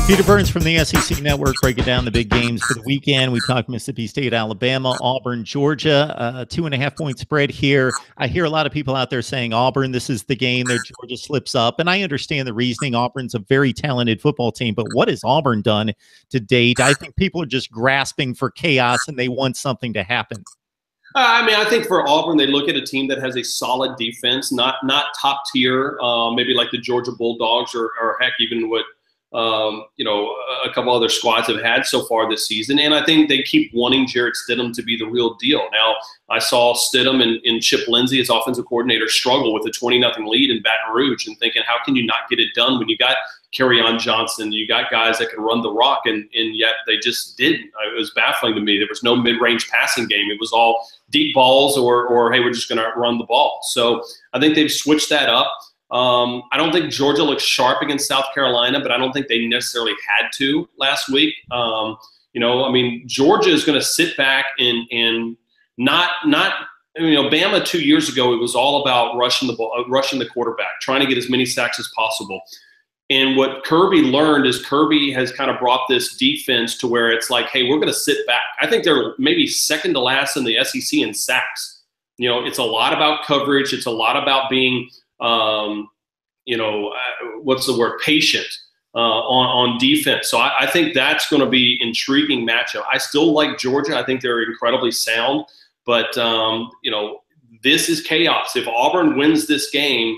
Peter Burns from the SEC Network breaking down the big games for the weekend. We talked Mississippi State, Alabama, Auburn, Georgia, 2.5-point spread here. I hear a lot of people out there saying Auburn, this is the game that Georgia slips up. And I understand the reasoning. Auburn's a very talented football team. But what has Auburn done to date? I think people are just grasping for chaos and they want something to happen. I mean, I think for Auburn, they look at a team that has a solid defense, not top tier, maybe like the Georgia Bulldogs or heck, even what a couple other squads have had so far this season. And I think they keep wanting Jarrett Stidham to be the real deal. Now, I saw Stidham and Chip Lindsey, his offensive coordinator, struggle with a 20-0 lead in Baton Rouge and thinking, how can you not get it done when you got Kerryon Johnson, you got guys that can run the rock, and yet they just didn't. It was baffling to me. There was no mid-range passing game. It was all deep balls or hey, we're just going to run the ball. So I think they've switched that up. I don't think Georgia looked sharp against South Carolina, but I don't think they necessarily had to last week. I mean, Georgia is going to sit back and not. Bama 2 years ago, it was all about rushing the ball, rushing the quarterback, trying to get as many sacks as possible. And what Kirby learned is Kirby has kind of brought this defense to where it's like, hey, we're going to sit back. I think they're maybe second to last in the SEC in sacks. It's a lot about coverage. It's a lot about being patient on defense. So I think that's going to be intriguing matchup. I still like Georgia. I think they're incredibly sound, but this is chaos. If Auburn wins this game,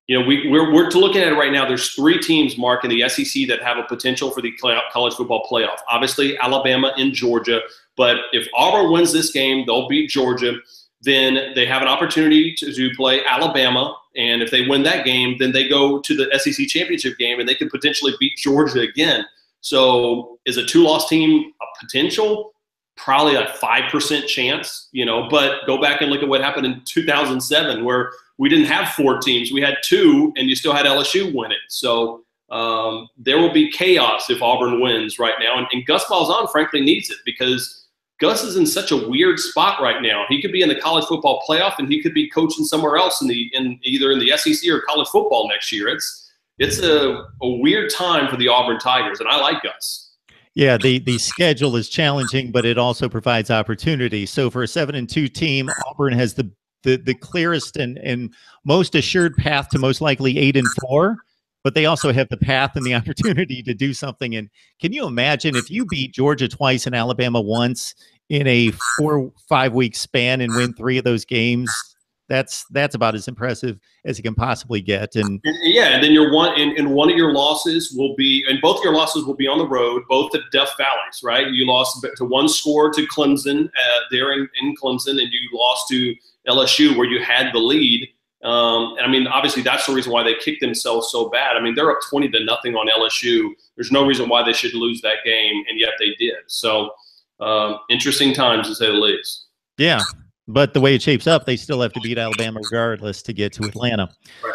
we're looking at it right now. There's 3 teams, Mark, in the SEC that have a potential for the college football playoff. Obviously, Alabama and Georgia. But if Auburn wins this game, they'll beat Georgia. Then they have an opportunity to play Alabama. And if they win that game, then they go to the SEC championship game and they could potentially beat Georgia again. So is a 2-loss team a potential? Probably a 5% chance, but go back and look at what happened in 2007 where we didn't have 4 teams. We had 2 and you still had LSU win it. So there will be chaos if Auburn wins right now. And Gus Malzahn, frankly, needs it because Gus is in such a weird spot right now. He could be in the college football playoff, and he could be coaching somewhere else either in the SEC or college football next year. It's a weird time for the Auburn Tigers, and I like Gus. Yeah, the schedule is challenging, but it also provides opportunity. So for a 7-2 team, Auburn has the clearest and most assured path to most likely 8-4. But they also have the path and the opportunity to do something. And can you imagine if you beat Georgia twice and Alabama once in a 4-5 week span and win 3 of those games? That's about as impressive as you can possibly get. And then you're one of your losses will be, and both your losses will be on the road, both at Death Valleys, right? You lost to 1 score to Clemson there in Clemson, and you lost to LSU where you had the lead. And I mean, obviously, that's the reason why they kicked themselves so bad. I mean, they're up 20-0 on LSU. There's no reason why they should lose that game, and yet they did. So, interesting times, to say the least. Yeah, but the way it shapes up, they still have to beat Alabama regardless to get to Atlanta. Right.